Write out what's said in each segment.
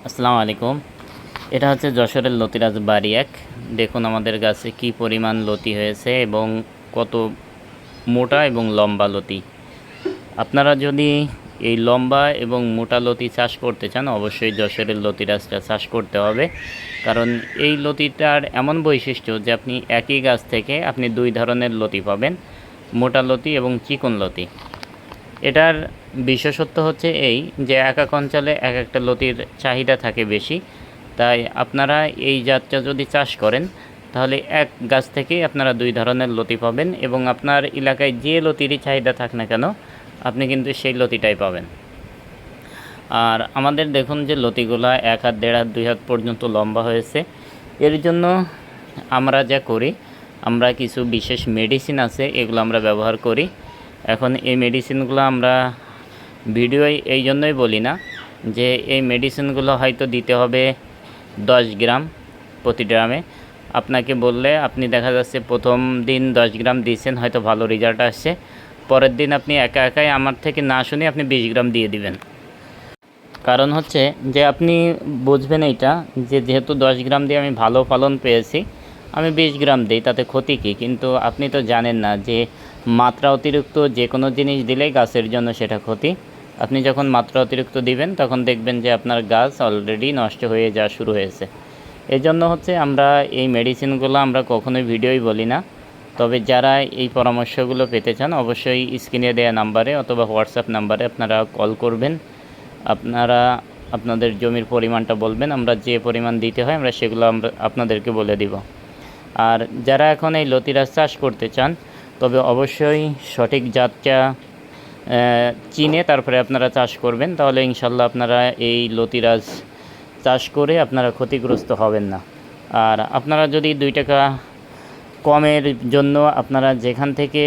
আসসালামু আলাইকুম। এটা হচ্ছে যশোরের লতিরাজ বাড়ি এক। দেখুন আমাদের গাছে কি পরিমাণ লতি হয়েছে এবং কত মোটা এবং লম্বা লতি। আপনারা যদি এই লম্বা এবং মোটা লতি চাষ করতে চান, অবশ্যই যশোরের লতিরাজটা চাষ করতে হবে। কারণ এই লতিটার এমন বৈশিষ্ট্য যে আপনি একই গাছ থেকে আপনি দুই ধরনের লতি পাবেন, মোটা লতি এবং চিকন লতি। এটার বিশেষত্ব হচ্ছে এই যে এক এক অঞ্চলে এক একটা লতির চাহিদা থাকে বেশি, তাই আপনারা এই জাতটা যদি চাষ করেন তাহলে এক গাছ থেকেই আপনারা দুই ধরনের লতি পাবেন এবং আপনার এলাকায় যে লতিরই চাহিদা থাক না কেন আপনি কিন্তু সেই লতিটাই পাবেন। আর আমাদের দেখুন যে লতিগুলা 1 হাত 1.5 হাত 2 হাত পর্যন্ত লম্বা হয়েছে। এর জন্য আমরা যা করি, আমরা কিছু বিশেষ মেডিসিন আছে, এগুলো আমরা ব্যবহার করি। এখন এই মেডিসিনগুলো আমরা ভিডিওয় এই জন্যই বলি না যে এই মেডিসিনগুলো হয়তো দিতে হবে 10 গ্রাম প্রতি ড্রামে। আপনাকে বললে আপনি দেখা যাচ্ছে প্রথম দিন 10 গ্রাম দিয়েছেন, হয়তো ভালো রেজাল্ট আসছে, পরের দিন আপনি একা একাই আমার থেকে না শুনে আপনি 20 গ্রাম দিয়ে দিবেন। কারণ হচ্ছে যে আপনি বুঝবেন এইটা যে যেহেতু 10 গ্রাম দিয়ে আমি ভালো ফলন পেয়েছি, আমি 20 গ্রাম দিই, তাতে ক্ষতি কী? কিন্তু আপনি তো জানেন না যে মাত্রা অতিরিক্ত যে কোনো জিনিস দিলেই গাছের জন্য সেটা ক্ষতি। আপনি যখন মাত্রা অতিরিক্ত দিবেন তখন দেখবেন যে আপনার গাছ অলরেডি নষ্ট হয়ে যাওয়া শুরু হয়েছে। এই জন্য হচ্ছে আমরা এই মেডিসিনগুলো আমরা কখনোই ভিডিওই বলি না। তবে যারা এই পরামর্শগুলো পেতে চান অবশ্যই স্ক্রিনে দেওয়া নাম্বারে অথবা হোয়াটসঅ্যাপ নাম্বারে আপনারা কল করবেন। আপনারা আপনাদের জমির পরিমাণটা বলবেন, আমরা যে পরিমাণ দিতে হয় আমরা সেগুলো আপনাদেরকে বলে দিব। আর যারা এখন এই লতিরাজ চাষ করতে চান তবে অবশ্যই সঠিক জাতটা চিনে তারপরে আপনারা চাষ করবেন, তাহলে ইনশাল্লাহ আপনারা এই লতিরাজ চাষ করে আপনারা ক্ষতিগ্রস্ত হবেন না। আর আপনারা যদি 2 টাকা কমের জন্য আপনারা যেখান থেকে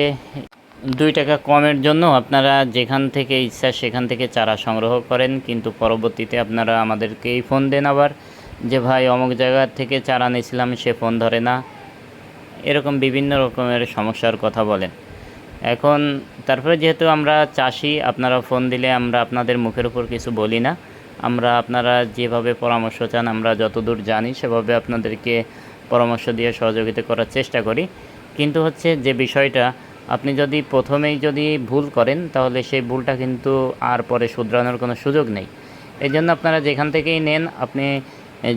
2 টাকা কমের জন্য আপনারা যেখান থেকে ইচ্ছা সেখান থেকে চারা সংগ্রহ করেন, কিন্তু পরবর্তীতে আপনারা আমাদেরকেই ফোন দেন আবার যে ভাই অমুক জায়গা থেকে চারা নিয়েছিলাম, সে ফোন ধরে না, এরকম বিভিন্ন রকমের সমস্যার কথা বলেন। এখন তারপরে যেহেতু আমরা চাষি, আপনারা ফোন দিলে আমরা আপনাদের মুখের উপর কিছু বলি না। আমরা আপনারা যেভাবে পরামর্শ চান আমরা যতদূর জানি সেভাবে আপনাদেরকে পরামর্শ দিয়ে সহযোগিতা করার চেষ্টা করি। কিন্তু হচ্ছে যে বিষয়টা, আপনি যদি প্রথমেই যদি ভুল করেন তাহলে সেই ভুলটা কিন্তু আর পরে শুধরানোর কোনো সুযোগ নেই। এই জন্য আপনারা যেখান থেকেই নেন আপনি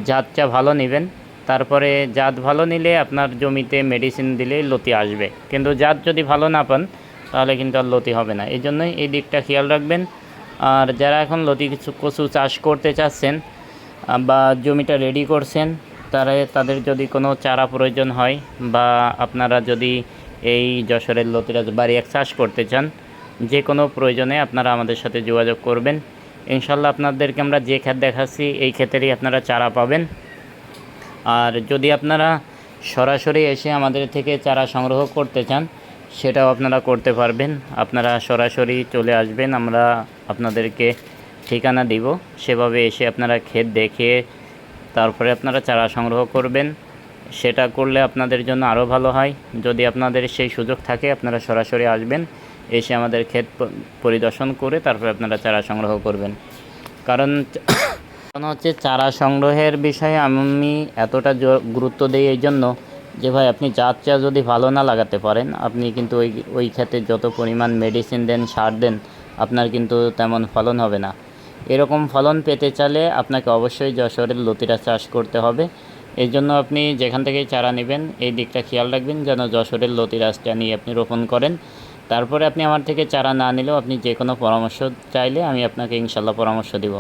জাতটা ভালো নেবেন, তারপরে জাত ভালো নিলে আপনার জমিতে মেডিসিন দিলেই লতি আসবে, কিন্তু জাত যদি ভালো না পান তাহলে কিন্তু আর লতি হবে না। এই জন্যই এই দিকটা খেয়াল রাখবেন। আর যারা এখন লতি কচু চাষ করতে চাচ্ছেন বা জমিটা রেডি করছেন, তাদের যদি কোনো চারা প্রয়োজন হয় বা আপনারা যদি এই যশোরের লতিরাজ বাড়ি এক চাষ করতে চান, যে কোনো প্রয়োজনে আপনারা আমাদের সাথে যোগাযোগ করবেন। ইনশাল্লাহ আপনাদেরকে আমরা যে ক্ষেত দেখাচ্ছি এই ক্ষেতেরই আপনারা চারা পাবেন। আর যদি আপনারা সরাসরি এসে আমাদের থেকে চারা সংগ্রহ করতে চান সেটাও আপনারা করতে পারবেন। আপনারা সরাসরি চলে আসবেন, আমরা আপনাদেরকে ঠিকানা দিব, সেভাবে এসে আপনারা ক্ষেত দেখে তারপরে আপনারা চারা সংগ্রহ করবেন। সেটা করলে আপনাদের জন্য আরও ভালো হয়। যদি আপনাদের সেই সুযোগ থাকে আপনারা সরাসরি আসবেন, এসে আমাদের ক্ষেত পরিদর্শন করে তারপরে আপনারা চারা সংগ্রহ করবেন। কারণ হচ্ছে চারা সংগ্রহের বিষয়ে আমি এতটা গুরুত্ব দিই এই জন্য যে ভাই আপনি জাতটা যদি ভালো না লাগাতে পারেন আপনি কিন্তু ওই ক্ষেতে যত পরিমাণ মেডিসিন দেন, সার দেন, আপনার কিন্তু তেমন ফলন হবে না। এরকম ফলন পেতে চাইলে আপনাকে অবশ্যই যশোরের লতিরাজ চাষ করতে হবে। এই জন্য আপনি যেখান থেকেই চারা নেবেন এই দিকটা খেয়াল রাখবেন যেন যশোরের লতিরাজটা নিয়ে আপনি রোপণ করেন। তারপরে আপনি আমার থেকে চারা না নিলেও আপনি যে কোনো পরামর্শ চাইলে আমি আপনাকে ইনশাল্লাহ পরামর্শ দিব।